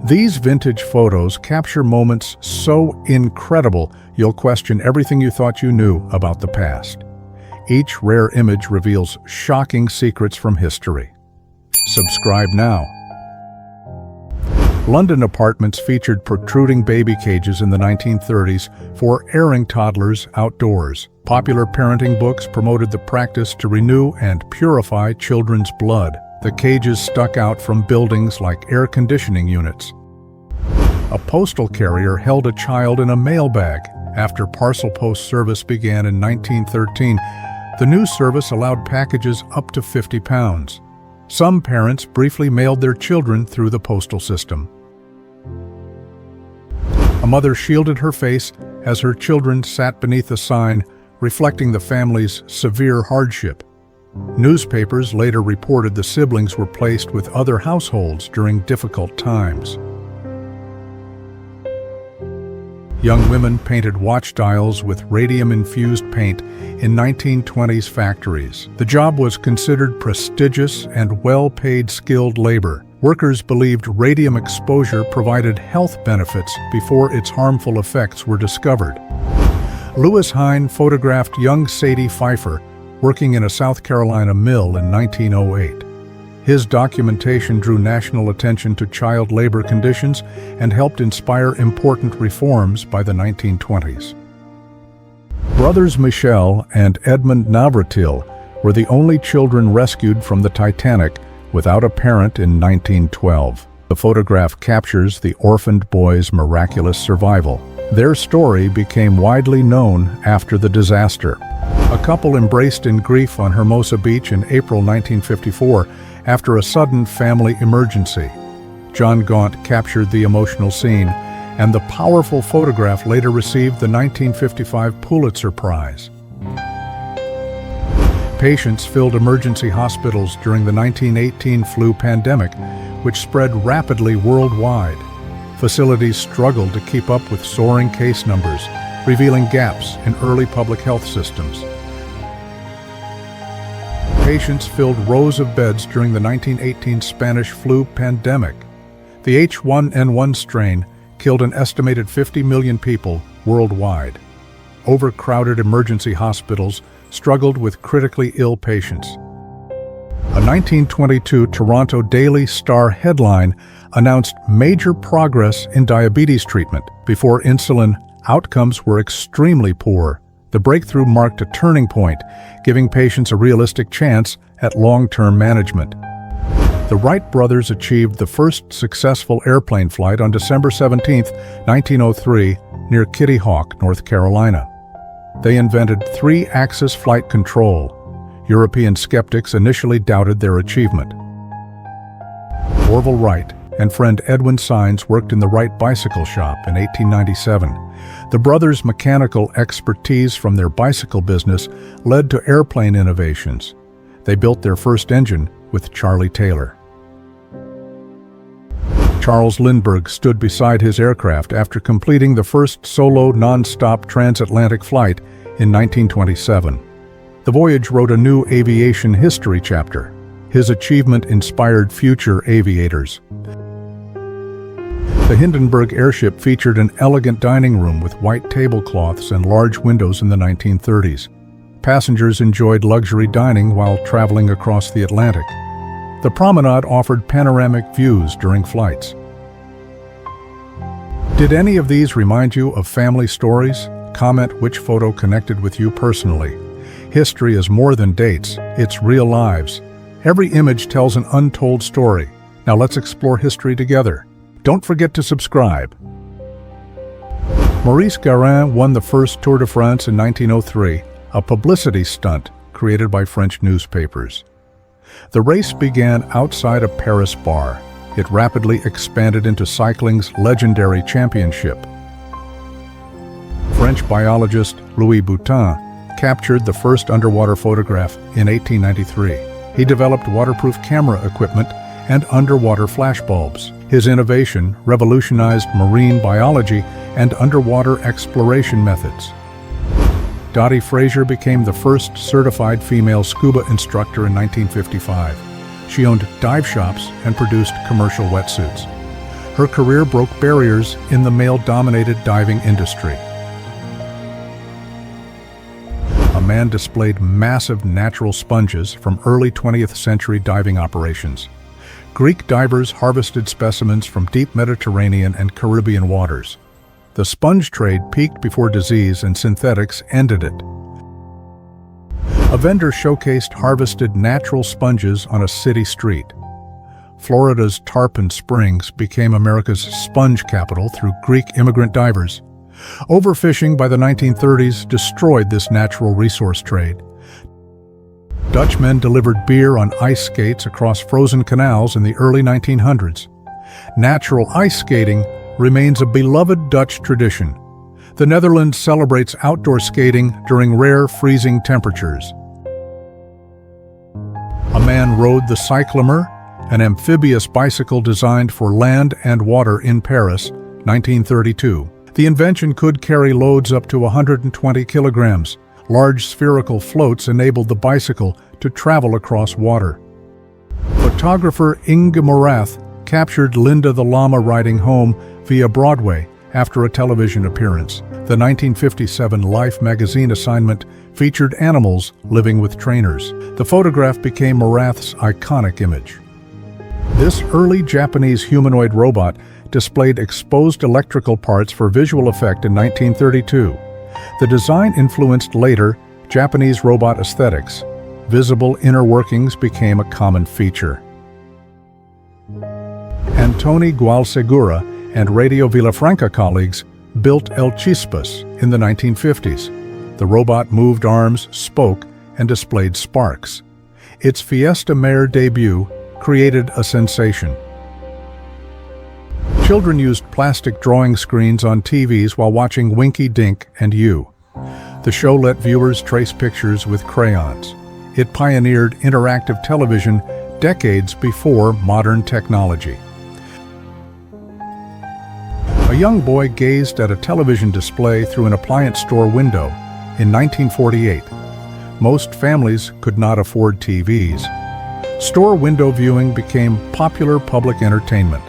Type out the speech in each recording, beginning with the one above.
These vintage photos capture moments so incredible you'll question everything you thought you knew about the past. Each rare image reveals shocking secrets from history. Subscribe now. London apartments featured protruding baby cages in the 1930s for airing toddlers outdoors. Popular parenting books promoted the practice to renew and purify children's blood. The cages stuck out from buildings like air conditioning units. A postal carrier held a child in a mailbag. After parcel post service began in 1913, the new service allowed packages up to 50 pounds. Some parents briefly mailed their children through the postal system. A mother shielded her face as her children sat beneath a sign reflecting the family's severe hardship. Newspapers later reported the siblings were placed with other households during difficult times. Young women painted watch dials with radium-infused paint in 1920s factories. The job was considered prestigious and well-paid skilled labor. Workers believed radium exposure provided health benefits before its harmful effects were discovered. Lewis Hine photographed young Sadie Pfeiffer working in a South Carolina mill in 1908. His documentation drew national attention to child labor conditions and helped inspire important reforms by the 1920s. Brothers Michel and Edmund Navratil were the only children rescued from the Titanic without a parent in 1912. The photograph captures the orphaned boys' miraculous survival. Their story became widely known after the disaster. A couple embraced in grief on Hermosa Beach in April 1954 after a sudden family emergency. John Gaunt captured the emotional scene, and the powerful photograph later received the 1955 Pulitzer Prize. Patients filled emergency hospitals during the 1918 flu pandemic, which spread rapidly worldwide. Facilities struggled to keep up with soaring case numbers, revealing gaps in early public health systems. Patients filled rows of beds during the 1918 Spanish flu pandemic. The H1N1 strain killed an estimated 50 million people worldwide. Overcrowded emergency hospitals struggled with critically ill patients. A 1922 Toronto Daily Star headline announced major progress in diabetes treatment. Before insulin, outcomes were extremely poor. The breakthrough marked a turning point, giving patients a realistic chance at long-term management. The Wright brothers achieved the first successful airplane flight on December 17, 1903, near Kitty Hawk, North Carolina. They invented three-axis flight control. European skeptics initially doubted their achievement. Orville Wright and friend Edwin Sines worked in the Wright bicycle shop in 1897. The brothers' mechanical expertise from their bicycle business led to airplane innovations. They built their first engine with Charlie Taylor. Charles Lindbergh stood beside his aircraft after completing the first solo non-stop transatlantic flight in 1927. The voyage wrote a new aviation history chapter. His achievement inspired future aviators. The Hindenburg airship featured an elegant dining room with white tablecloths and large windows in the 1930s. Passengers enjoyed luxury dining while traveling across the Atlantic. The promenade offered panoramic views during flights. Did any of these remind you of family stories? Comment which photo connected with you personally. History is more than dates, it's real lives. Every image tells an untold story. Now let's explore history together. Don't forget to subscribe. Maurice Garin won the first Tour de France in 1903, a publicity stunt created by French newspapers. The race began outside a Paris bar. It rapidly expanded into cycling's legendary championship. French biologist Louis Boutin captured the first underwater photograph in 1893. He developed waterproof camera equipment and underwater flashbulbs. His innovation revolutionized marine biology and underwater exploration methods. Dottie Fraser became the first certified female scuba instructor in 1955. She owned dive shops and produced commercial wetsuits. Her career broke barriers in the male-dominated diving industry. A man displayed massive natural sponges from early 20th century diving operations. Greek divers harvested specimens from deep Mediterranean and Caribbean waters. The sponge trade peaked before disease and synthetics ended it. A vendor showcased harvested natural sponges on a city street. Florida's Tarpon Springs became America's sponge capital through Greek immigrant divers. Overfishing by the 1930s destroyed this natural resource trade. Dutchmen delivered beer on ice skates across frozen canals in the early 1900s. Natural ice skating remains a beloved Dutch tradition. The Netherlands celebrates outdoor skating during rare freezing temperatures. A man rode the cyclomer, an amphibious bicycle designed for land and water in Paris, 1932. The invention could carry loads up to 120 kilograms. Large spherical floats enabled the bicycle to travel across water. Photographer Inge Morath captured Linda the llama riding home via Broadway after a television appearance. The 1957 Life magazine assignment featured animals living with trainers. The photograph became Morath's iconic image. This early Japanese humanoid robot displayed exposed electrical parts for visual effect in 1932. The design influenced later Japanese robot aesthetics. Visible inner workings became a common feature. Antoni Gualsegura and Radio Villafranca colleagues built El Chispas in the 1950s. The robot moved arms, spoke, and displayed sparks. Its Fiesta Mare debut created a sensation. Children used plastic drawing screens on TVs while watching Winky Dink and You. The show let viewers trace pictures with crayons. It pioneered interactive television decades before modern technology. A young boy gazed at a television display through an appliance store window in 1948. Most families could not afford TVs. Store window viewing became popular public entertainment.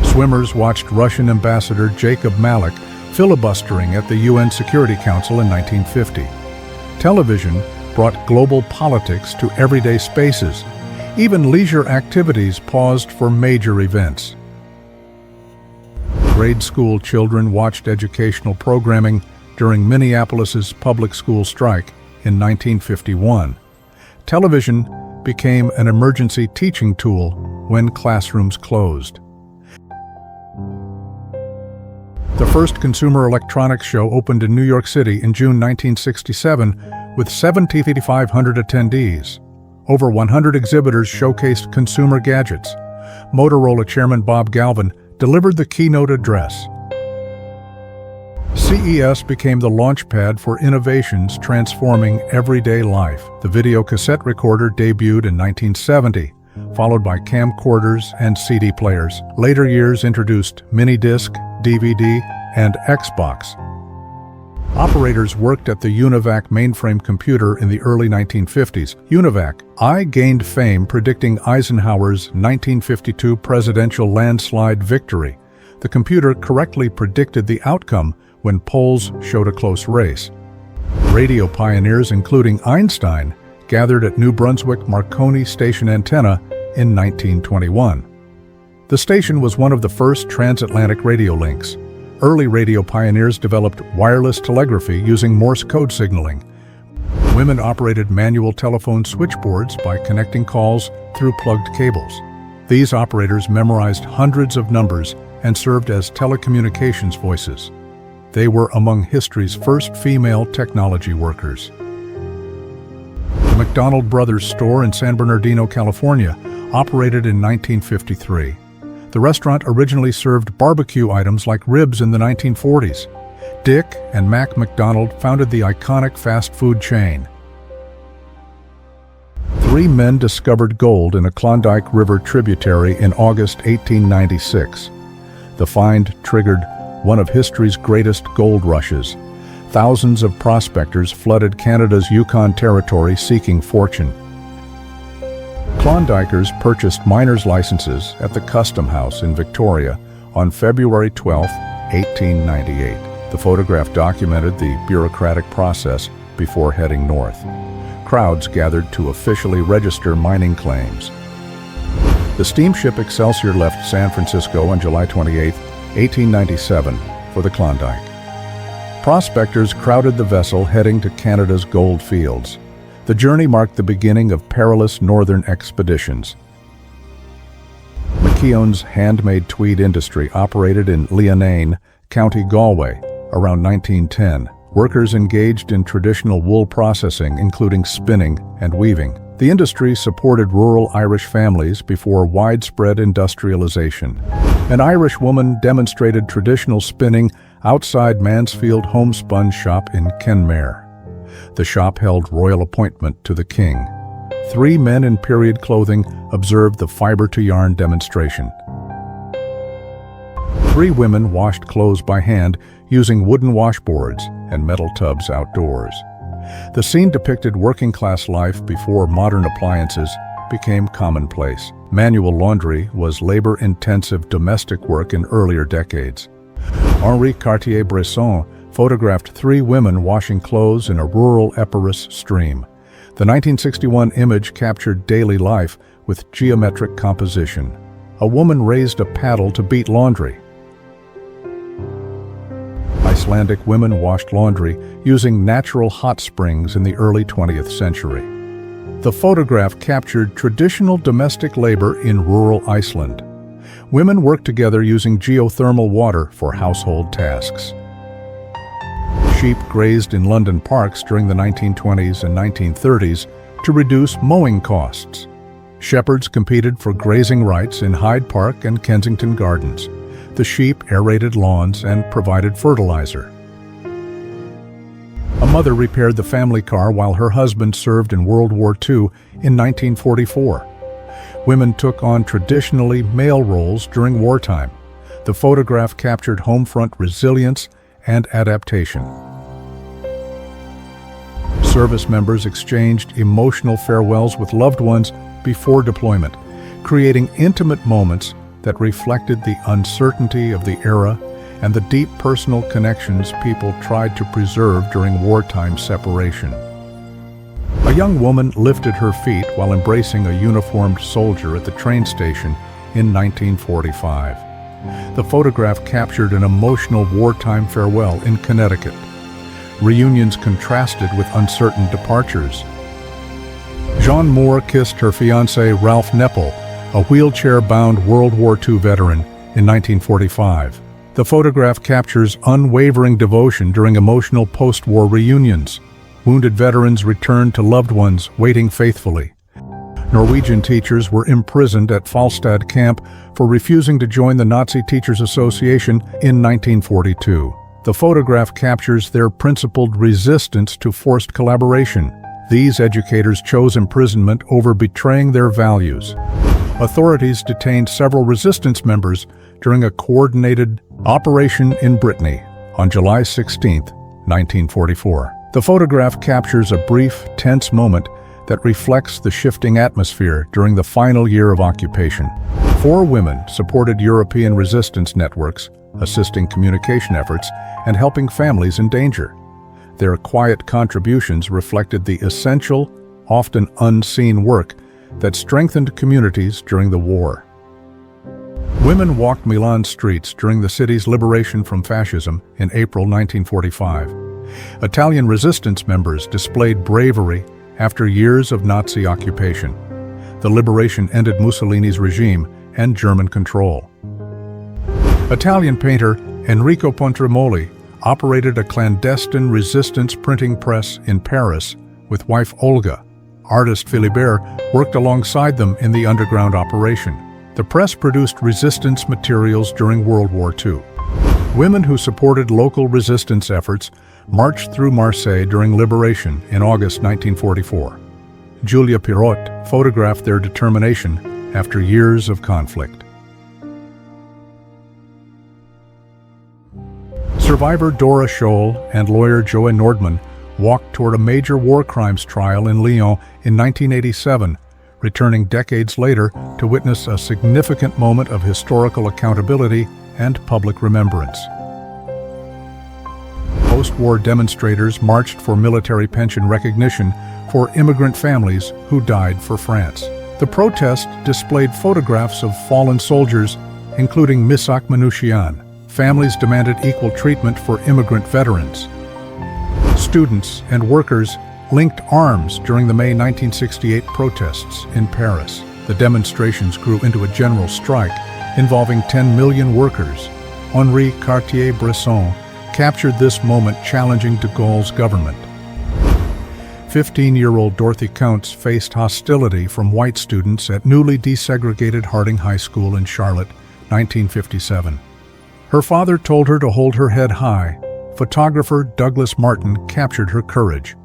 Swimmers watched Russian Ambassador Jacob Malik filibustering at the UN Security Council in 1950. Television brought global politics to everyday spaces. Even leisure activities paused for major events. Grade school children watched educational programming during Minneapolis's public school strike in 1951. Television became an emergency teaching tool when classrooms closed. The first Consumer Electronics Show opened in New York City in June 1967 with 7,500 attendees. Over 100 exhibitors showcased consumer gadgets. Motorola chairman Bob Galvin delivered the keynote address. CES became the launchpad for innovations transforming everyday life. The video cassette recorder debuted in 1970, followed by camcorders and CD players. Later years introduced mini-disc, DVD, and Xbox. Operators worked at the UNIVAC mainframe computer in the early 1950s. UNIVAC gained fame predicting Eisenhower's 1952 presidential landslide victory. The computer correctly predicted the outcome when polls showed a close race. Radio pioneers, including Einstein, gathered at New Brunswick Marconi Station Antenna in 1921. The station was one of the first transatlantic radio links. Early radio pioneers developed wireless telegraphy using Morse code signaling. Women operated manual telephone switchboards by connecting calls through plugged cables. These operators memorized hundreds of numbers and served as telecommunications voices. They were among history's first female technology workers. The McDonald Brothers store in San Bernardino, California, operated in 1953. The restaurant originally served barbecue items like ribs in the 1940s. Dick and Mac McDonald founded the iconic fast food chain. 3 men discovered gold in a Klondike River tributary in August 1896. The find triggered one of history's greatest gold rushes. Thousands of prospectors flooded Canada's Yukon Territory seeking fortune. Klondikers purchased miners' licenses at the Custom House in Victoria on February 12, 1898. The photograph documented the bureaucratic process before heading north. Crowds gathered to officially register mining claims. The steamship Excelsior left San Francisco on July 28, 1897, for the Klondike. Prospectors crowded the vessel heading to Canada's gold fields. The journey marked the beginning of perilous northern expeditions. McKeown's handmade tweed industry operated in Leonane, County Galway, around 1910. Workers engaged in traditional wool processing, including spinning and weaving. The industry supported rural Irish families before widespread industrialization. An Irish woman demonstrated traditional spinning outside Mansfield Homespun Shop in Kenmare. The shop held royal appointment to the king. 3 men in period clothing observed the fiber-to-yarn demonstration. 3 women washed clothes by hand using wooden washboards and metal tubs outdoors. The scene depicted working-class life before modern appliances became commonplace. Manual laundry was labor-intensive domestic work in earlier decades. Henri Cartier-Bresson photographed 3 women washing clothes in a rural Epirus stream. The 1961 image captured daily life with geometric composition. A woman raised a paddle to beat laundry. Icelandic women washed laundry using natural hot springs in the early 20th century. The photograph captured traditional domestic labor in rural Iceland. Women worked together using geothermal water for household tasks. Sheep grazed in London parks during the 1920s and 1930s to reduce mowing costs. Shepherds competed for grazing rights in Hyde Park and Kensington Gardens. The sheep aerated lawns and provided fertilizer. A mother repaired the family car while her husband served in World War II in 1944. Women took on traditionally male roles during wartime. The photograph captured homefront resilience and adaptation. Service members exchanged emotional farewells with loved ones before deployment, creating intimate moments that reflected the uncertainty of the era and the deep personal connections people tried to preserve during wartime separation. A young woman lifted her feet while embracing a uniformed soldier at the train station in 1945. The photograph captured an emotional wartime farewell in Connecticut. Reunions contrasted with uncertain departures. Jean Moore kissed her fiancé Ralph Neppel, a wheelchair-bound World War II veteran, in 1945. The photograph captures unwavering devotion during emotional post-war reunions. Wounded veterans returned to loved ones waiting faithfully. Norwegian teachers were imprisoned at Falstad camp for refusing to join the Nazi Teachers Association in 1942. The photograph captures their principled resistance to forced collaboration. These educators chose imprisonment over betraying their values. Authorities detained several resistance members during a coordinated operation in Brittany on July 16, 1944. The photograph captures a brief, tense moment that reflects the shifting atmosphere during the final year of occupation. 4 women supported European resistance networks, assisting communication efforts and helping families in danger. Their quiet contributions reflected the essential, often unseen work that strengthened communities during the war. Women walked Milan's streets during the city's liberation from fascism in April 1945. Italian resistance members displayed bravery after years of Nazi occupation. The liberation ended Mussolini's regime and German control. Italian painter Enrico Pontremoli operated a clandestine resistance printing press in Paris with wife Olga. Artist Philibert worked alongside them in the underground operation. The press produced resistance materials during World War II. Women who supported local resistance efforts marched through Marseille during liberation in August 1944. Julia Pirot photographed their determination after years of conflict. Survivor Dora Scholl and lawyer Joe Nordman walked toward a major war crimes trial in Lyon in 1987, returning decades later to witness a significant moment of historical accountability and public remembrance. Post-war demonstrators marched for military pension recognition for immigrant families who died for France. The protest displayed photographs of fallen soldiers, including Misak Manouchian. Families demanded equal treatment for immigrant veterans. Students and workers linked arms during the May 1968 protests in Paris. The demonstrations grew into a general strike involving 10 million workers. Henri Cartier-Bresson captured this moment, challenging de Gaulle's government. 15-year-old Dorothy Counts faced hostility from white students at newly desegregated Harding High School in Charlotte, 1957. Her father told her to hold her head high. Photographer Douglas Martin captured her courage.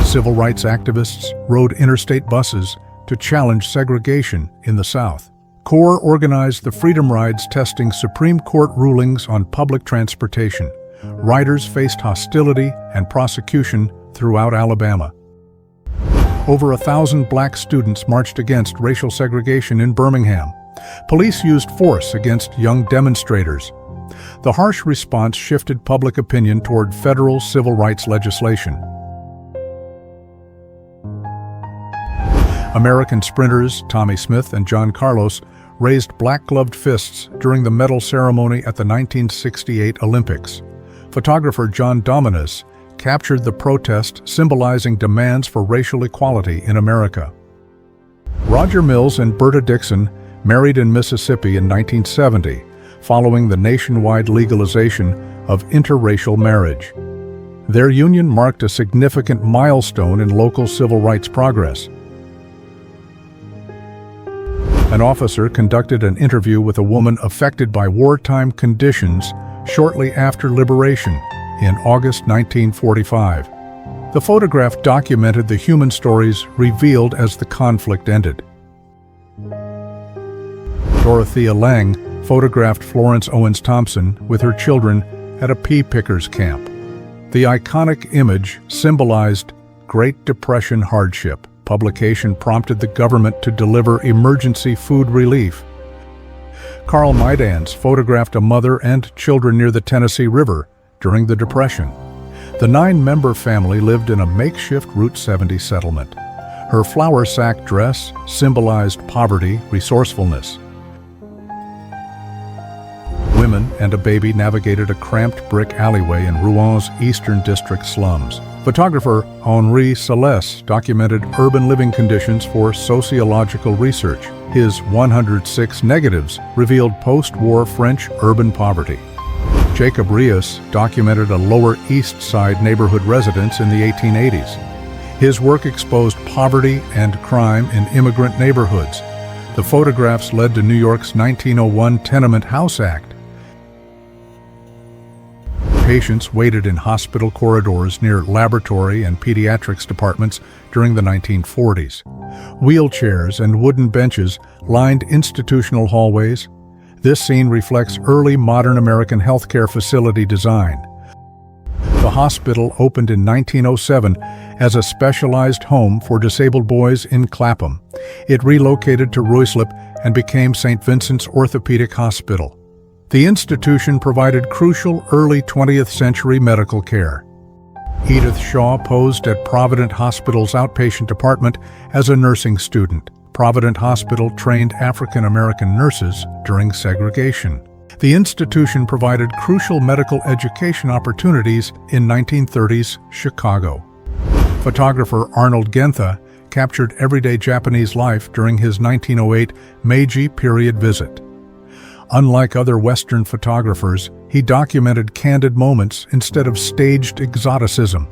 Civil rights activists rode interstate buses to challenge segregation in the South. CORE organized the Freedom Rides, testing Supreme Court rulings on public transportation. Riders faced hostility and prosecution throughout Alabama. Over 1,000 black students marched against racial segregation in Birmingham. Police used force against young demonstrators. The harsh response shifted public opinion toward federal civil rights legislation. American sprinters Tommy Smith and John Carlos raised black-gloved fists during the medal ceremony at the 1968 Olympics. Photographer John Dominus captured the protest, symbolizing demands for racial equality in America. Roger Mills and Berta Dixon married in Mississippi in 1970, following the nationwide legalization of interracial marriage. Their union marked a significant milestone in local civil rights progress. An officer conducted an interview with a woman affected by wartime conditions shortly after liberation in August 1945. The photograph documented the human stories revealed as the conflict ended. Dorothea Lange photographed Florence Owens Thompson with her children at a pea pickers camp. The iconic image symbolized Great Depression hardship. Publication prompted the government to deliver emergency food relief. Carl Maidans photographed a mother and children near the Tennessee River during the Depression. The 9-member family lived in a makeshift Route 70 settlement. Her flour sack dress symbolized poverty, resourcefulness. Women and a baby navigated a cramped brick alleyway in Rouen Eastern District slums. Photographer Henri Celeste documented urban living conditions for sociological research. His 106 negatives revealed post-war French urban poverty. Jacob Rios documented a Lower East Side neighborhood residence in the 1880s. His work exposed poverty and crime in immigrant neighborhoods. The photographs led to New York's 1901 Tenement House Act. Patients waited in hospital corridors near laboratory and pediatrics departments during the 1940s. Wheelchairs and wooden benches lined institutional hallways. This scene reflects early modern American healthcare facility design. The hospital opened in 1907 as a specialized home for disabled boys in Clapham. It relocated to Ruislip and became St. Vincent's Orthopedic Hospital. The institution provided crucial early 20th century medical care. Edith Shaw posed at Provident Hospital's outpatient department as a nursing student. Provident Hospital trained African American nurses during segregation. The institution provided crucial medical education opportunities in 1930s Chicago. Photographer Arnold Gentha captured everyday Japanese life during his 1908 Meiji period visit. Unlike other Western photographers, he documented candid moments instead of staged exoticism.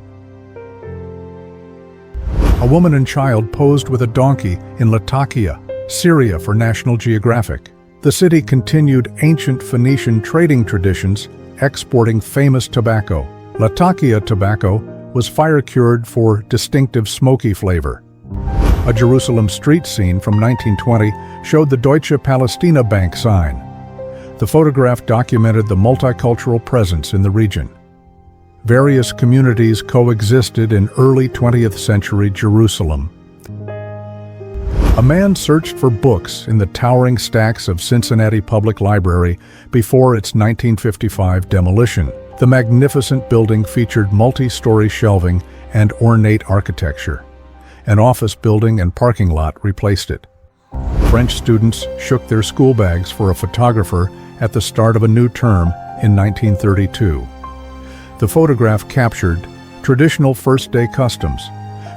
A woman and child posed with a donkey in Latakia, Syria for National Geographic. The city continued ancient Phoenician trading traditions, exporting famous tobacco. Latakia tobacco was fire-cured for distinctive smoky flavor. A Jerusalem street scene from 1920 showed the Deutsche Palästina Bank sign. The photograph documented the multicultural presence in the region. Various communities coexisted in early 20th century Jerusalem. A man searched for books in the towering stacks of Cincinnati Public Library before its 1955 demolition. The magnificent building featured multi-story shelving and ornate architecture. An office building and parking lot replaced it. French students shook their school bags for a photographer at the start of a new term in 1932. The photograph captured traditional first-day customs.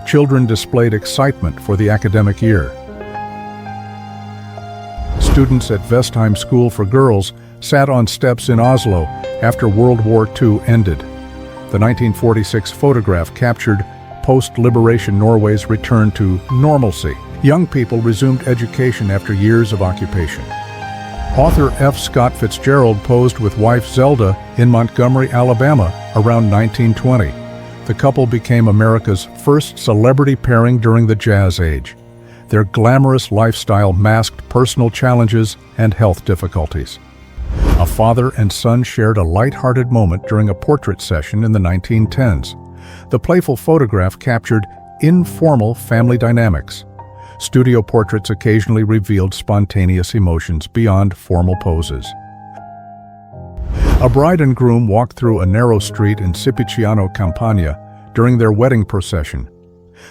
Children displayed excitement for the academic year. Students at Vestheim School for Girls sat on steps in Oslo after World War II ended. The 1946 photograph captured post-liberation Norway's return to normalcy. Young people resumed education after years of occupation. Author F. Scott Fitzgerald posed with wife Zelda in Montgomery, Alabama around 1920. The couple became America's first celebrity pairing during the Jazz Age. Their glamorous lifestyle masked personal challenges and health difficulties. A father and son shared a light-hearted moment during a portrait session in the 1910s. The playful photograph captured informal family dynamics. Studio portraits occasionally revealed spontaneous emotions beyond formal poses. A bride and groom walked through a narrow street in Sipiciano, Campania during their wedding procession.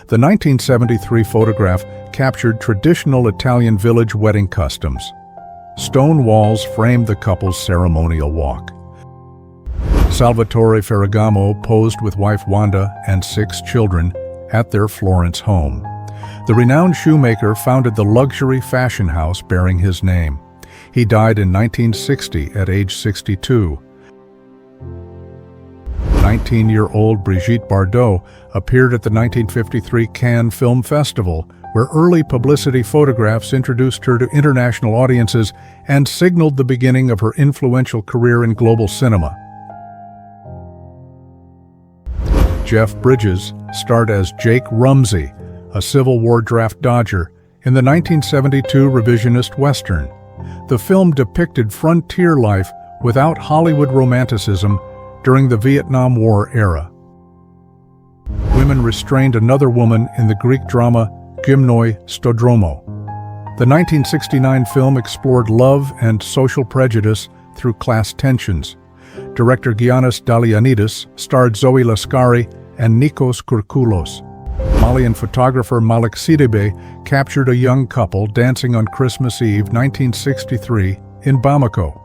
The 1973 photograph captured traditional Italian village wedding customs. Stone walls framed the couple's ceremonial walk. Salvatore Ferragamo posed with wife Wanda and 6 children at their Florence home. The renowned shoemaker founded the luxury fashion house bearing his name. He died in 1960 at age 62. 19-year-old Brigitte Bardot appeared at the 1953 Cannes Film Festival, where early publicity photographs introduced her to international audiences and signaled the beginning of her influential career in global cinema. Jeff Bridges starred as Jake Rumsey, a Civil War draft dodger, in the 1972 revisionist Western. The film depicted frontier life without Hollywood romanticism during the Vietnam War era. Women restrained another woman in the Greek drama Gymnoi Stodromo. The 1969 film explored love and social prejudice through class tensions. Director Giannis Dalianidis starred Zoe Lascari and Nikos Kourkoulos. Malian photographer Malik Sidibé captured a young couple dancing on Christmas Eve 1963 in Bamako.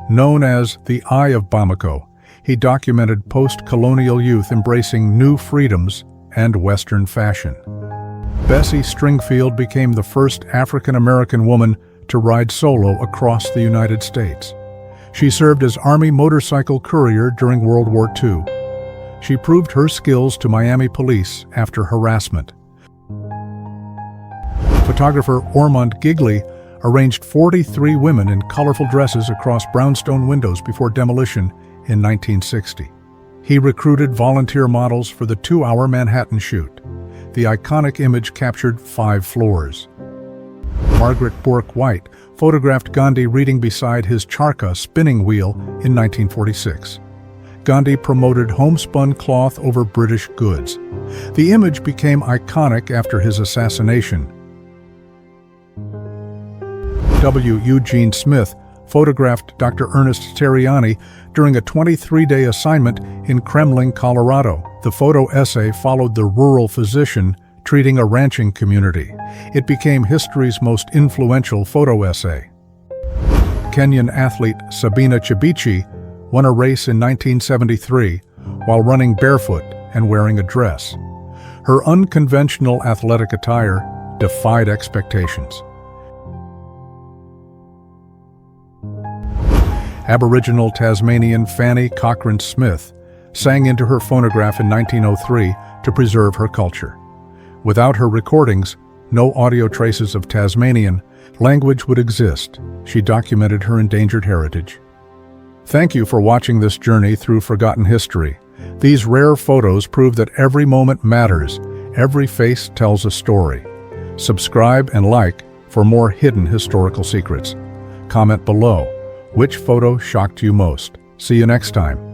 Known as the Eye of Bamako, he documented post-colonial youth embracing new freedoms and Western fashion. Bessie Stringfield became the first African-American woman to ride solo across the United States. She served as Army motorcycle courier during World War II. She proved her skills to Miami police after harassment. Photographer Ormond Gigley arranged 43 women in colorful dresses across brownstone windows before demolition in 1960. He recruited volunteer models for the 2-hour Manhattan shoot. The iconic image captured 5 floors. Margaret Bourke White photographed Gandhi reading beside his charkha spinning wheel in 1946. Gandhi promoted homespun cloth over British goods. The image became iconic after his assassination. W. Eugene Smith photographed Dr. Ernest Terriani during a 23-day assignment in Kremling, Colorado. The photo essay followed the rural physician treating a ranching community. It became history's most influential photo essay. Kenyan athlete Sabina Chibichi won a race in 1973 while running barefoot and wearing a dress. Her unconventional athletic attire defied expectations. Aboriginal Tasmanian Fanny Cochrane Smith sang into her phonograph in 1903 to preserve her culture. Without her recordings, no audio traces of Tasmanian language would exist. She documented her endangered heritage. Thank you for watching this journey through forgotten history. These rare photos prove that every moment matters. Every face tells a story. Subscribe and like for more hidden historical secrets. Comment below. Which photo shocked you most? See you next time.